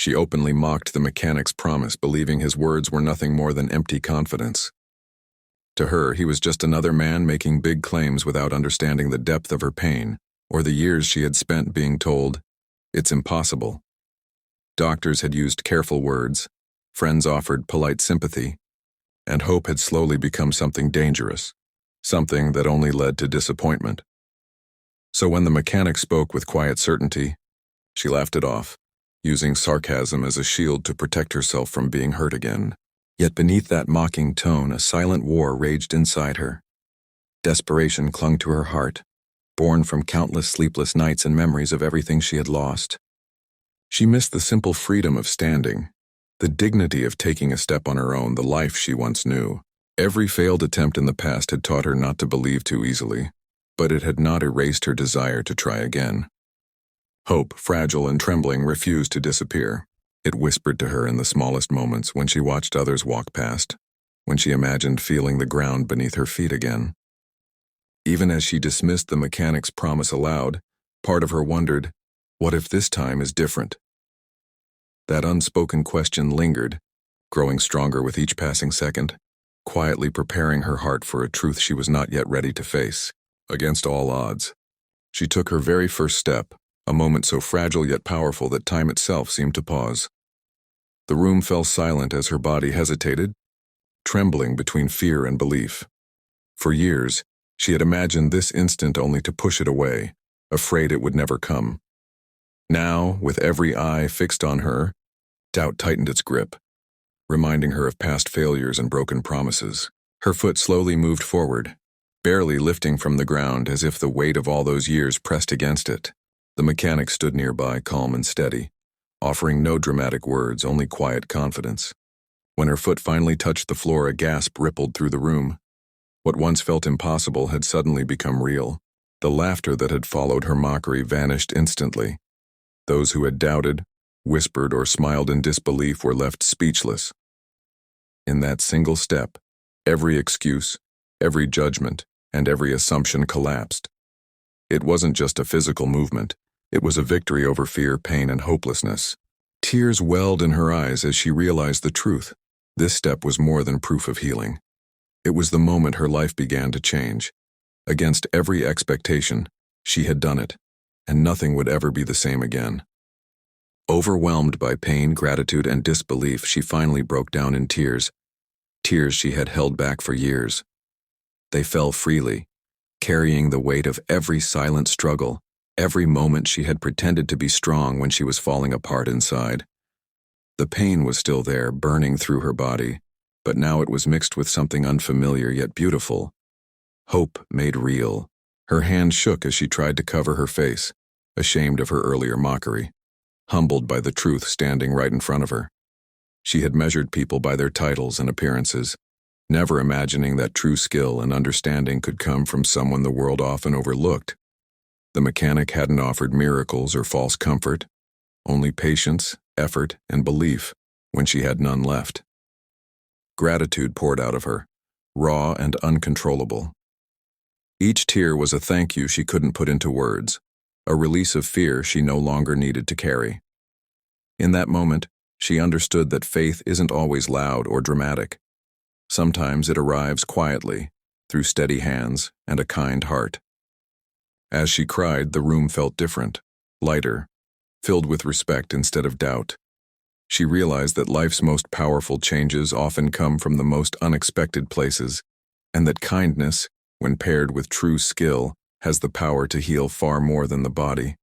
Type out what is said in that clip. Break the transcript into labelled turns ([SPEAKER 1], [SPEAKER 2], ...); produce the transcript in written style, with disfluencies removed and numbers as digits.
[SPEAKER 1] She openly mocked the mechanic's promise, believing his words were nothing more than empty confidence. To her, he was just another man making big claims without understanding the depth of her pain, or the years she had spent being told, "It's impossible." Doctors had used careful words, friends offered polite sympathy, and hope had slowly become something dangerous, something that only led to disappointment. So when the mechanic spoke with quiet certainty, she laughed it off, using sarcasm as a shield to protect herself from being hurt again. Yet beneath that mocking tone, a silent war raged inside her. Desperation clung to her heart, born from countless sleepless nights and memories of everything she had lost. She missed the simple freedom of standing, the dignity of taking a step on her own, the life she once knew. Every failed attempt in the past had taught her not to believe too easily, but it had not erased her desire to try again. Hope, fragile and trembling, refused to disappear. It whispered to her in the smallest moments, when she watched others walk past, when she imagined feeling the ground beneath her feet again. Even as she dismissed the mechanic's promise aloud, part of her wondered, what if this time is different? That unspoken question lingered, growing stronger with each passing second, quietly preparing her heart for a truth she was not yet ready to face. Against all odds, she took her very first step, a moment so fragile yet powerful that time itself seemed to pause. The room fell silent as her body hesitated, trembling between fear and belief. For years, she had imagined this instant only to push it away, afraid it would never come. Now, with every eye fixed on her, doubt tightened its grip, reminding her of past failures and broken promises. Her foot slowly moved forward, barely lifting from the ground as if the weight of all those years pressed against it. The mechanic stood nearby, calm and steady, offering no dramatic words, only quiet confidence. When her foot finally touched the floor, a gasp rippled through the room. What once felt impossible had suddenly become real. The laughter that had followed her mockery vanished instantly. Those who had doubted, whispered, or smiled in disbelief were left speechless. In that single step, every excuse, every judgment, and every assumption collapsed. It wasn't just a physical movement. It was a victory over fear, pain, and hopelessness. Tears welled in her eyes as she realized the truth. This step was more than proof of healing. It was the moment her life began to change. Against every expectation, she had done it, and nothing would ever be the same again. Overwhelmed by pain, gratitude, and disbelief, she finally broke down in tears, tears she had held back for years. They fell freely, carrying the weight of every silent struggle, every moment she had pretended to be strong when she was falling apart inside. The pain was still there, burning through her body, but now it was mixed with something unfamiliar yet beautiful. Hope made real. Her hand shook as she tried to cover her face, ashamed of her earlier mockery, humbled by the truth standing right in front of her. She had measured people by their titles and appearances, never imagining that true skill and understanding could come from someone the world often overlooked. The mechanic hadn't offered miracles or false comfort, only patience, effort, and belief when she had none left. Gratitude poured out of her, raw and uncontrollable. Each tear was a thank you she couldn't put into words, a release of fear she no longer needed to carry. In that moment, she understood that faith isn't always loud or dramatic. Sometimes it arrives quietly, through steady hands and a kind heart. As she cried, the room felt different, lighter, filled with respect instead of doubt. She realized that life's most powerful changes often come from the most unexpected places, and that kindness, when paired with true skill, has the power to heal far more than the body.